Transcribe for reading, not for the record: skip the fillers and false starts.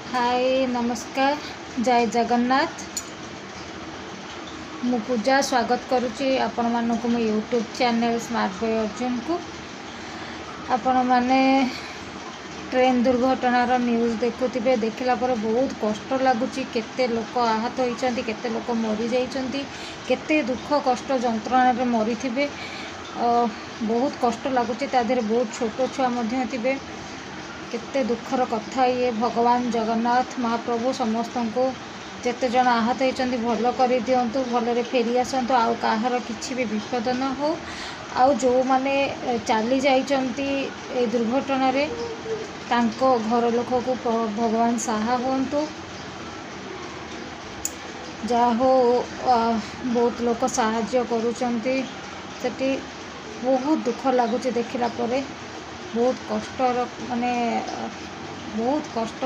हाय नमस्कार जय जगन्नाथ। मु पूजा स्वागत करुच्ची आपण मानक मो YouTube channel smart boy Arjun को। आपण माने ट्रेन दुर्घटनार न्यूज देखुथिबे, देखला पर बहुत कष्ट लगुच। केते लोक आहत होइचंती, केते लोक मरी जाइचंती, केते दुख कष्ट जंत्रणा मरी थिबे। बहुत कष्ट लगुच। ता देहरे बहुत छोट छुआ मध्य थिबे। केते दुखर कथा ये। भगवान जगन्नाथ महाप्रभु समस्त को जेते जन आहत होइचंती भल करि दियंतु, भलरे फेरी आसंतु, आउ काहर किछि भी विपद न हो। आउ जो माने चाली जाइचंती ए दुर्घटना रे तांको घर लोक को भगवान सहा हुंतु। जा हो बहुत लोक साहाय्य करूचंती। सेठी बहुत दुख लगुच देखिला परे। बहुत कष्ट माने बहुत कष्ट।